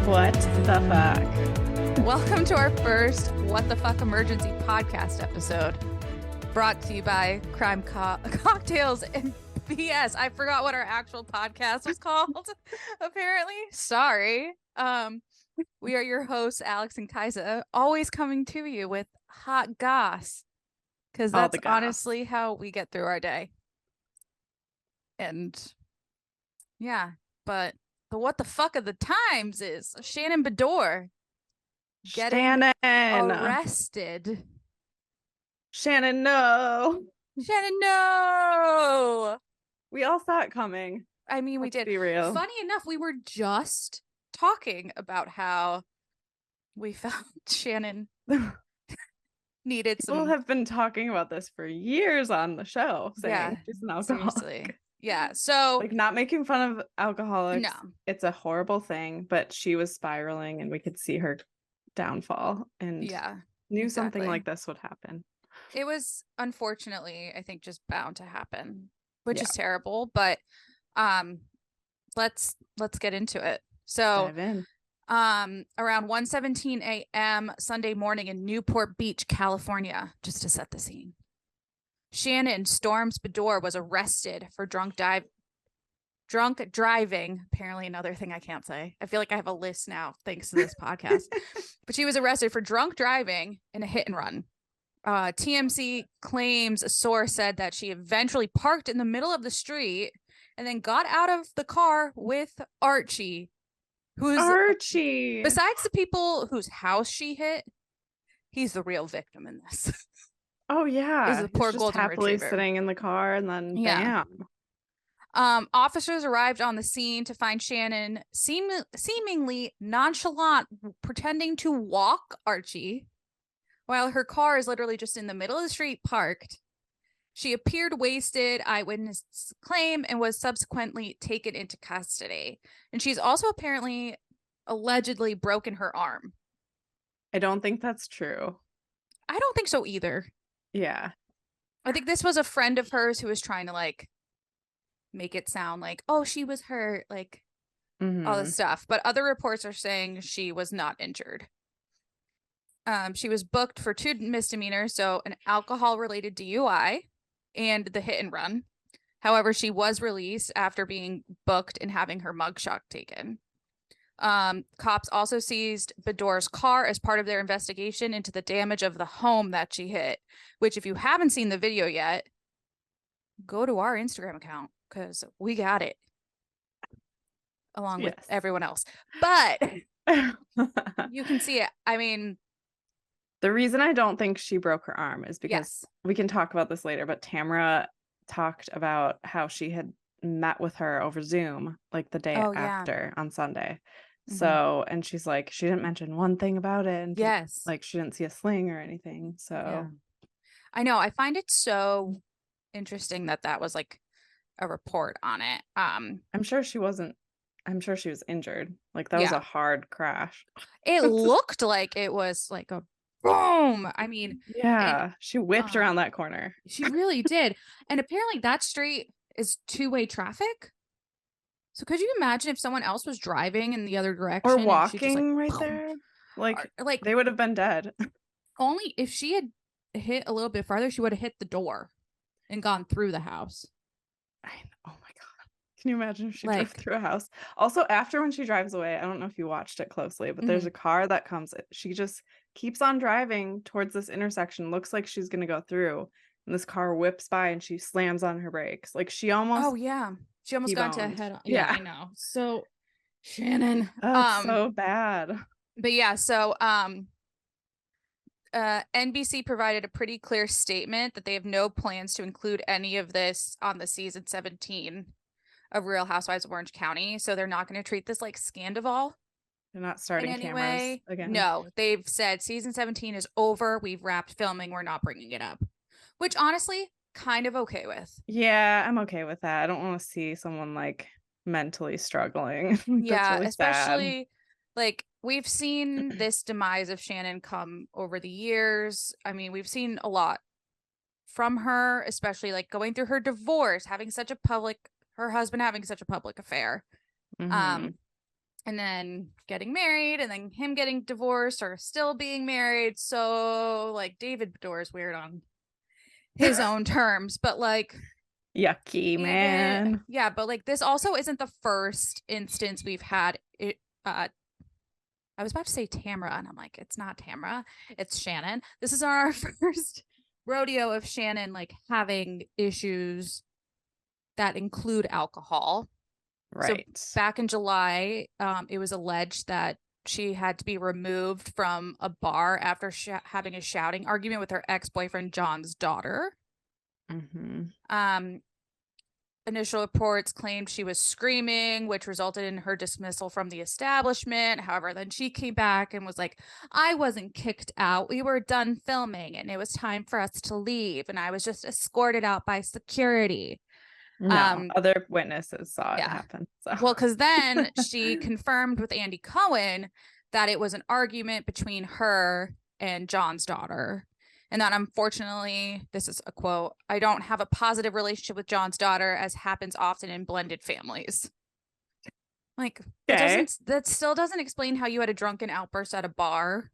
What the fuck? Welcome to our first What the Fuck Emergency podcast episode. Brought to you by Crime Cocktails and BS. I forgot what our actual podcast was called, apparently. Sorry. We are your hosts, Alex and Kaisa, always coming to you with hot goss. Because that's honestly how we get through our day. And yeah, but the what the fuck of the times is Shannon Beador getting arrested. Shannon, no. Shannon, no. We all saw it coming. I mean, we did. Be real. Funny enough, we were just talking about how we found Shannon needed some. People have been talking about this for years on the show, saying she's an alcoholic. Seriously. Yeah, so like not making fun of alcoholics. No, it's a horrible thing, but she was spiraling, and we could see her downfall, and knew something like this would happen. It was unfortunately, I think, just bound to happen, which is terrible. But let's get into it. So dive in. Around 1:17 a.m. Sunday morning in Newport Beach, California, just to set the scene, Shannon Storms Beador was arrested for drunk driving. Apparently another thing I can't say. I feel like I have a list now thanks to this podcast. But she was arrested for drunk driving in a hit and run. TMZ claims a source said that she eventually parked in the middle of the street and then got out of the car with Archie. Besides the people whose house she hit, he's the real victim in this. Oh yeah, he's the poor just golden happily retriever sitting in the car, and then bam. Officers arrived on the scene to find Shannon seemingly nonchalant, pretending to walk Archie, while her car is literally just in the middle of the street parked. She appeared wasted, eyewitnesses claim, and was subsequently taken into custody. And she's also allegedly broken her arm. I don't think that's true. I don't think so either. Yeah. I think this was a friend of hers who was trying to like make it sound like, oh, she was hurt, like all this stuff. But other reports are saying she was not injured. She was booked for 2 misdemeanors, so an alcohol-related DUI and the hit and run. However, she was released after being booked and having her mugshot taken. Cops also seized Beador's car as part of their investigation into the damage of the home that she hit, which if you haven't seen the video yet, go to our Instagram account because we got it along with everyone else. But you can see it. I mean, the reason I don't think she broke her arm is because we can talk about this later, but Tamara talked about how she had met with her over Zoom like the day after on Sunday. So, and she's like, she didn't mention one thing about it. And like she didn't see a sling or anything. So I know, I find it so interesting that was like a report on it. I'm sure she was injured. Like that was a hard crash. It looked like it was like a boom. I mean, she whipped around that corner. She really did. And apparently that street is 2-way traffic. So could you imagine if someone else was driving in the other direction or walking just, like, right boom, there? Like they would have been dead. Only if she had hit a little bit farther, she would have hit the door and gone through the house. Oh my God. Can you imagine if she drove through a house? Also, after when she drives away, I don't know if you watched it closely, but there's a car that comes. She just keeps on driving towards this intersection. Looks like she's going to go through. And this car whips by and she slams on her brakes. Like she almost. She almost got to head on. Yeah, I know. So Shannon. So bad. But so NBC provided a pretty clear statement that they have no plans to include any of this on the season 17 of Real Housewives of Orange County. So they're not going to treat this like Scandival. They're not starting cameras again. No, they've said season 17 is over. We've wrapped filming. We're not bringing it up, which honestly kind of okay with. Yeah, I'm okay with that. I don't want to see someone like mentally struggling. Really especially sad. Like we've seen this demise of Shannon come over the years. I mean, we've seen a lot from her, especially like going through her divorce, her husband having such a public affair. and then getting married, and then him getting divorced or still being married. So like David Beador is weird on his own terms, but like yucky, man. Yeah, but like this also isn't the first instance we've had it. I was about to say Tamara, and I'm like, it's not Tamara, it's Shannon. This is our first rodeo of Shannon like having issues that include alcohol. Right. So back in July, it was alleged that she had to be removed from a bar after having a shouting argument with her ex-boyfriend John's daughter. Initial reports claimed she was screaming, which resulted in her dismissal from the establishment. However, then she came back and was like, I wasn't kicked out. We were done filming and it was time for us to leave. And I was just escorted out by security. No, other witnesses saw it happen. So. Well, because then she confirmed with Andy Cohen that it was an argument between her and John's daughter. And that unfortunately, this is a quote, I don't have a positive relationship with John's daughter, as happens often in blended families. Like, that still doesn't explain how you had a drunken outburst at a bar.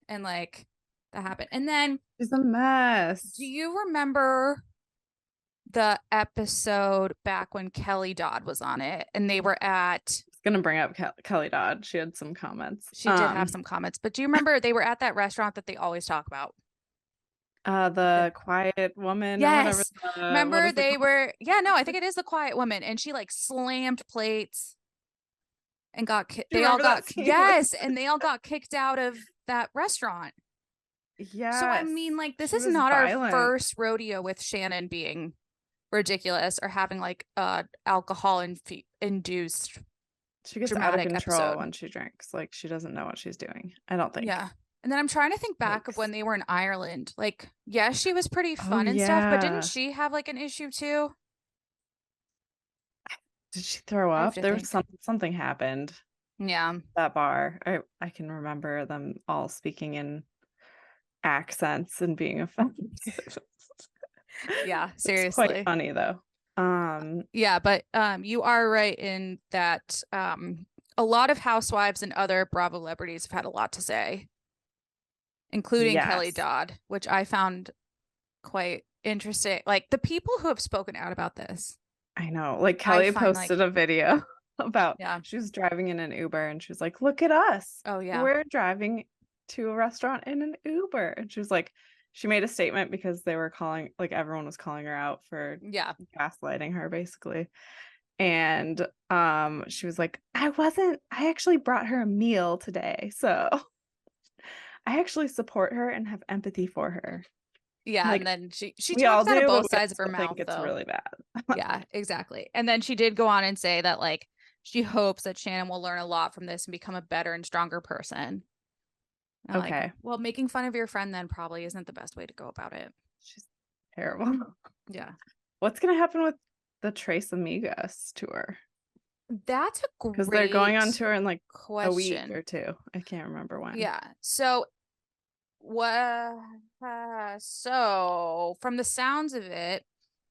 And like, that happened. And then it's a mess. Do you remember the episode back when Kelly Dodd was on it and they were at gonna bring up Kelly Dodd. She had some comments. She did have some comments, but do you remember they were at that restaurant that they always talk about? The quiet woman. Yes. Or whatever remember they were, no, I think it is the quiet woman. And she like slammed plates and they all got and they all got kicked out of that restaurant. Yeah. So I mean, like, this is not our first rodeo with Shannon being ridiculous or having like alcohol induced. She gets out of control when she drinks. Like, she doesn't know what she's doing, I don't think. Yeah. And then I'm trying to think back of when they were in Ireland. Like, she was pretty fun and stuff, but didn't she have like an issue too? Did she throw up? There was something happened. Yeah. That bar. I can remember them all speaking in accents and being offensive. Yeah, seriously. It's quite funny though. Yeah, but you are right in that a lot of housewives and other Bravo celebrities have had a lot to say, including Kelly Dodd, which I found quite interesting. Like, the people who have spoken out about this. I know. Like, Kelly posted a video about she was driving in an Uber and she was like, look at us. Oh yeah. We're driving to a restaurant in an Uber. And she was like, she made a statement because they were everyone was calling her out for gaslighting her basically. And she was like, I actually brought her a meal today. So I actually support her and have empathy for her. Yeah, like, and then she talks out of both sides of her mouth. It's really bad. Yeah, exactly. And then she did go on and say that like she hopes that Shannon will learn a lot from this and become a better and stronger person. Okay. Like, well, making fun of your friend then probably isn't the best way to go about it. She's terrible. Yeah. What's gonna happen with the Tres Amigas tour? That's a great because they're going on tour in like question. A week or two. I can't remember when. Yeah. So so from the sounds of it,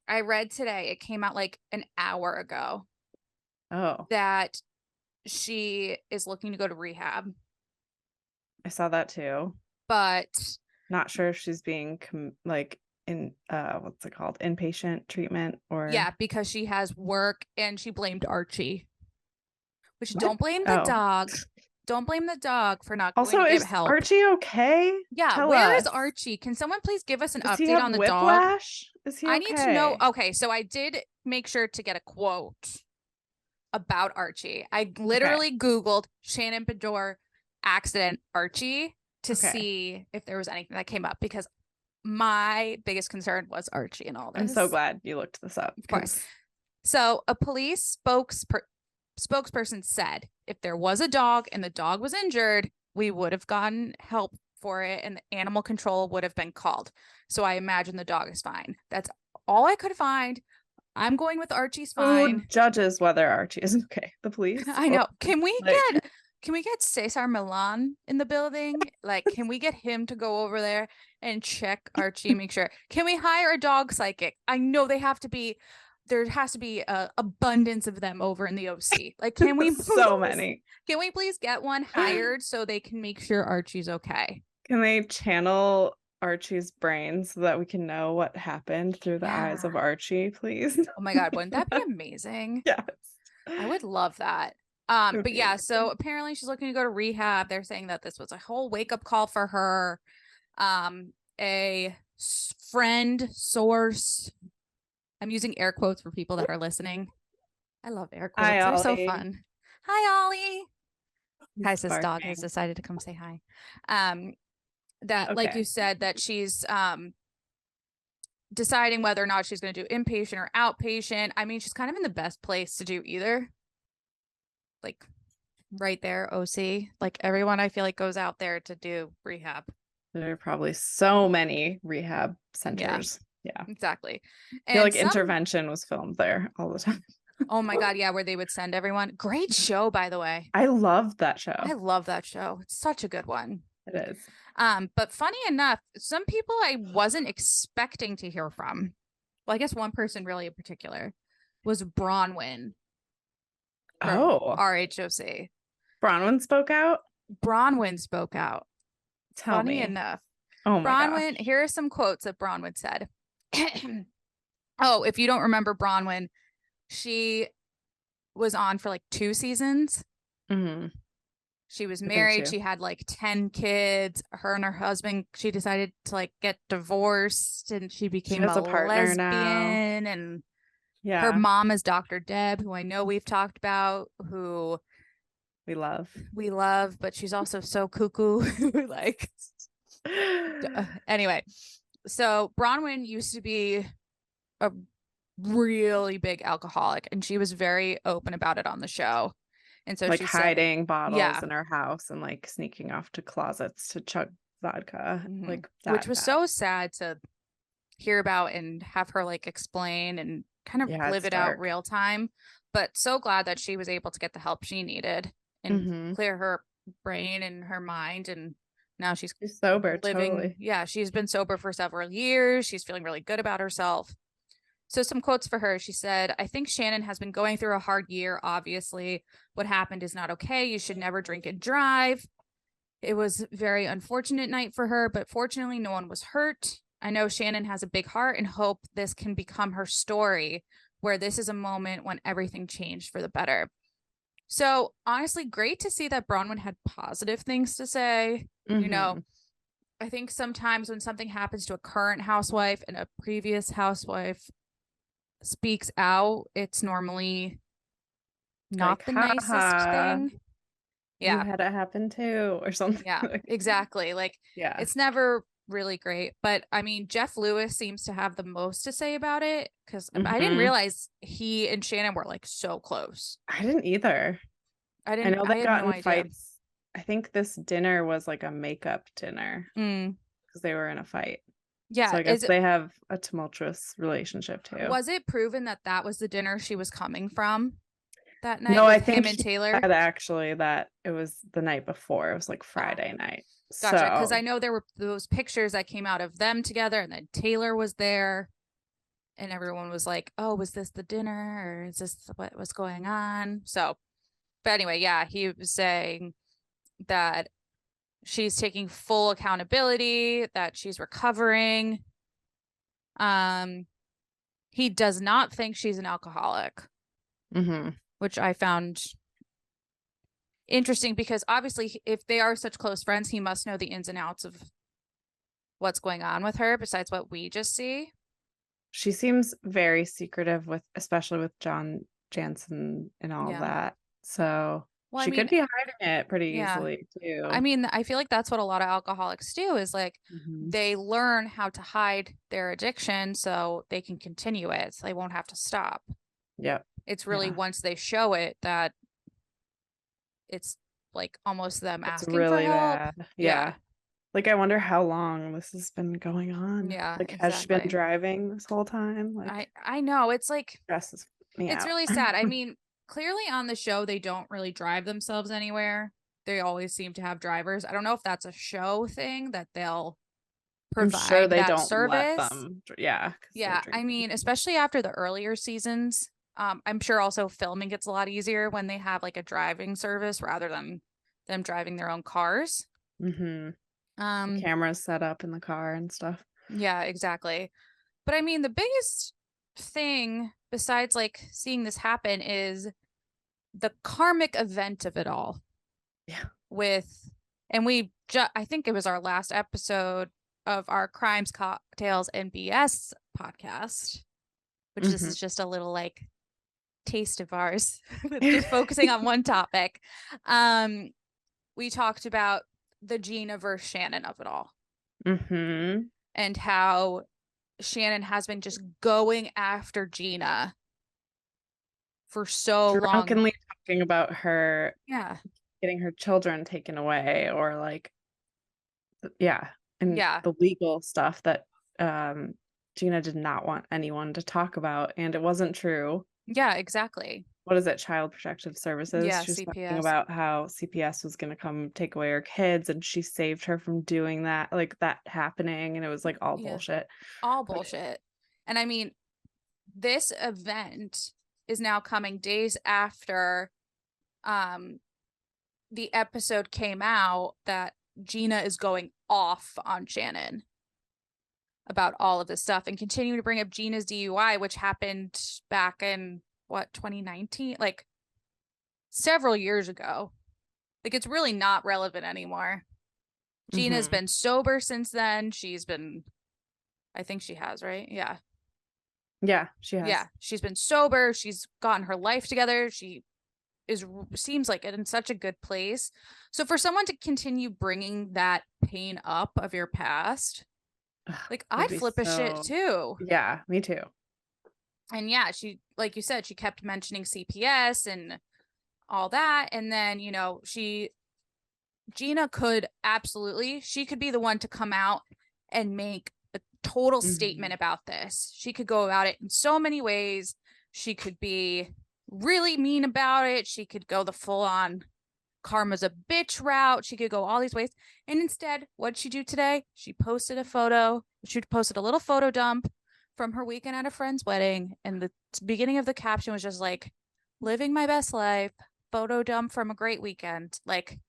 I read today, it came out like an hour ago. Oh. That she is looking to go to rehab. I saw that too. But not sure if she's being in what's it called? Inpatient treatment or because she has work and she blamed Archie. Which don't blame the dog. Don't blame the dog for not going to get help. Archie okay? Yeah, where is Archie? Can someone please give us an update on the dog? Is he okay? I need to know. Okay, so I did make sure to get a quote about Archie. I literally Googled Shannon Beador accident Archie to see if there was anything that came up, because my biggest concern was Archie and all this. I'm so glad you looked this up. Of course. So a police spokesperson said if there was a dog and the dog was injured, we would have gotten help for it and the animal control would have been called. So I imagine the dog is fine. That's all I could find. I'm going with Archie's fine. Who judges whether Archie is okay? The police? I know. Can we get Cesar Milan in the building? Like, can we get him to go over there and check Archie, make sure? Can we hire a dog psychic? I know they have to be there has to be a abundance of them over in the OC. Like, can we so many? Can we please get one hired so they can make sure Archie's okay? Can they channel Archie's brain so that we can know what happened through the eyes of Archie, please? Oh my God, wouldn't that be amazing? Yes. I would love that. But yeah, so apparently she's looking to go to rehab. They're saying that this was a whole wake-up call for her. A friend source. I'm using air quotes for people that are listening. I love air quotes. Hi, they're so Ollie. fun. Hi, Ollie. Hi, sis dog has barking. decided to come say hi. That like you said, that she's deciding whether or not she's going to do inpatient or outpatient. I mean, she's kind of in the best place to do either. Like right there, OC. Like everyone I feel like goes out there to do rehab. There are probably so many rehab centers. Yeah, exactly. I feel like intervention was filmed there all the time. Oh my God, yeah, where they would send everyone. Great show, by the way. I loved that show. I love that show. It's such a good one. It is. But funny enough, some people I wasn't expecting to hear from. Well, I guess one person really in particular was Bronwyn. Oh, RHOC. Bronwyn spoke out. Bronwyn spoke out. Tell me. Funny enough. Oh my Bronwyn, here are some quotes that Bronwyn said. Oh, if you don't remember Bronwyn, she was on for like 2 seasons. Mm-hmm. She was married. She had like 10 kids. Her and her husband, she decided to like get divorced, and she became a partner lesbian now. And her mom is Dr. Deb, who I know we've talked about, who we love, but she's also so cuckoo. Like, anyway, so Bronwyn used to be a really big alcoholic, and she was very open about it on the show. And so like she's hiding bottles in her house and like sneaking off to closets to chug vodka, like that, which was so sad to hear about and have her like explain and kind of live it out real time. But so glad that she was able to get the help she needed and clear her brain and her mind. And now she's sober. Living. Totally. Yeah, she's been sober for several years. She's feeling really good about herself. So some quotes for her. She said, "I think Shannon has been going through a hard year. Obviously, what happened is not okay. You should never drink and drive. It was a very unfortunate night for her, but fortunately no one was hurt. I know Shannon has a big heart and hope this can become her story, where this is a moment when everything changed for the better." So honestly, great to see that Bronwyn had positive things to say. You know, I think sometimes when something happens to a current housewife and a previous housewife speaks out, it's normally not like, the nicest thing. Yeah, you had it happen too, or something. Yeah, exactly. Like, it's never really great. But I mean, Jeff Lewis seems to have the most to say about it, because I didn't realize he and Shannon were like so close. I didn't either. I know they got in fights. I think this dinner was like a makeup dinner because they were in a fight. Yeah. So I guess they have a tumultuous relationship too. Was it proven that that was the dinner she was coming from that night? No, I think him and Taylor said actually that it was the night before. It was like Friday night. Gotcha. Because I know there were those pictures that came out of them together, and then Taylor was there, and everyone was like, "Oh, was this the dinner, or is this what was going on?" So, but anyway, yeah, he was saying that she's taking full accountability, that she's recovering. He does not think she's an alcoholic, which I found interesting, because obviously if they are such close friends, he must know the ins and outs of what's going on with her besides what we just see. She seems very secretive especially with John Jansen and all that. So she could be hiding it pretty easily too. I mean, I feel like that's what a lot of alcoholics do, is like they learn how to hide their addiction so they can continue it. So they won't have to stop. Yep. It's really once they show it that it's like almost them asking really for help. Bad. Yeah. Like, I wonder how long this has been going on. Yeah. Like, has she been driving this whole time? Like, I know. It's like, stresses me it's out. really sad. I mean, clearly on the show, they don't really drive themselves anywhere. They always seem to have drivers. I don't know if that's a show thing that they'll provide they that don't let service. them. Yeah. Yeah. I mean, especially after the earlier seasons, I'm sure also filming gets a lot easier when they have like a driving service rather than them driving their own cars. The cameras set up in the car and stuff. Yeah, exactly. But I mean, the biggest thing besides like seeing this happen is the karmic event of it all. Yeah. I think it was our last episode of our Crimes, Cocktails, and BS podcast, which this is just a little like taste of ours, just focusing on one topic. We talked about the Gina versus Shannon of it all. And how Shannon has been just going after Gina for so long. Drunkenly talking about her Yeah. getting her children taken away, or like, and the legal stuff that Gina did not want anyone to talk about, and it wasn't true. Yeah, exactly. What is it? Child Protective Services. Yeah, She's CPS. talking about how CPS was going to come take away her kids, and she saved her from doing that, like that happening, and it was like all bullshit. All bullshit. And I mean, this event is now coming days after the episode came out that Gina is going off on Shannon about all of this stuff and continuing to bring up Gina's DUI, which happened back in 2019, like several years ago. Like, it's really not relevant anymore. Gina's been sober since then. I think she has, right? Yeah. Yeah, she has. Yeah, she's been sober. She's gotten her life together. She seems like it in such a good place. So for someone to continue bringing that pain up of your past, like, I'd flip a shit too. Yeah, me too. And yeah, she, like you said, she kept mentioning CPS and all that. And then, Gina could be the one to come out and make a total statement about this. She could go about it in so many ways. She could be really mean about it. She could go the full on karma's a bitch route. She could go all these ways. And instead, what'd she do today? She posted a photo. She posted a little photo dump from her weekend at a friend's wedding. And the beginning of the caption was just like, living my best life, photo dump from a great weekend. Like,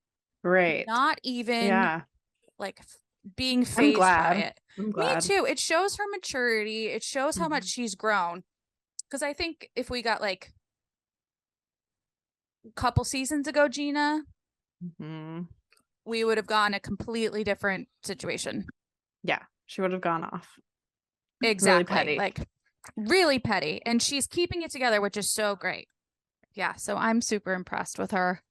great. Not even like being fazed by it. Me too. It shows her maturity. It shows how much she's grown. Because I think if we got like a couple seasons ago, Gina, we would have gone a completely different situation. Yeah, she would have gone off. Exactly. Really petty. Like, really petty. And she's keeping it together, which is so great. Yeah, so I'm super impressed with her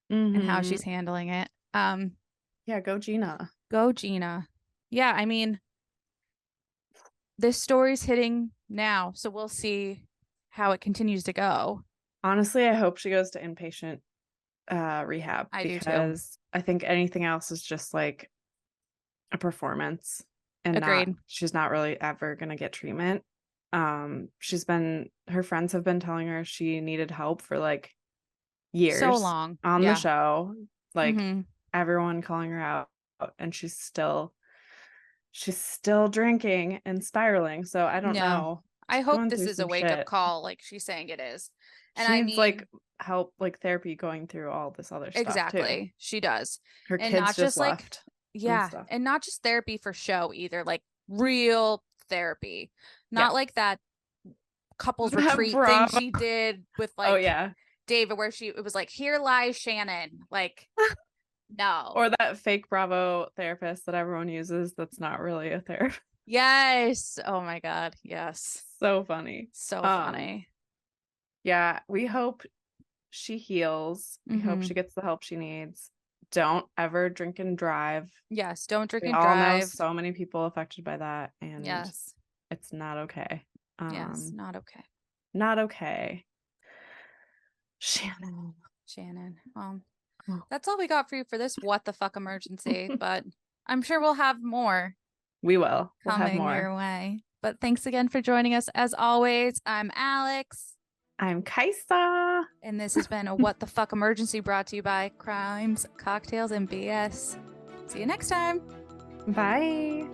and how she's handling it. Yeah, go Gina. Go Gina. Yeah, I mean, this story's hitting now, so we'll see how it continues to go. Honestly, I hope she goes to inpatient rehab. I do too. Because I think anything else is just like a performance, and she's not really ever gonna get treatment. Her friends have been telling her she needed help for like years, so long on the show, like everyone calling her out, and she's still drinking and spiraling. So I don't know. I hope this is a wake-up call, like she's saying it is. And she needs like help, like therapy, going through all this other stuff. Exactly. She does. Her kids not just left. And not just therapy for show either, like real therapy. Not like that couples retreat thing she did with like David, where it was like, here lies Shannon. Like, no. Or that fake Bravo therapist that everyone uses that's not really a therapist. Yes. Oh my God. Yes. So funny. So funny. Yeah, we hope she heals. We hope she gets the help she needs. Don't ever drink and drive. Yes, don't drink and drive. We all know so many people affected by that, and it's not okay. Yes, not okay. Not okay. Shannon. Well, that's all we got for you for this what the fuck emergency, but I'm sure we'll have more. We will. We'll have more your way. But thanks again for joining us. As always, I'm Alex. I'm Kaisa. And this has been a What the Fuck Emergency, brought to you by Crimes, Cocktails, and BS. See you next time. Bye.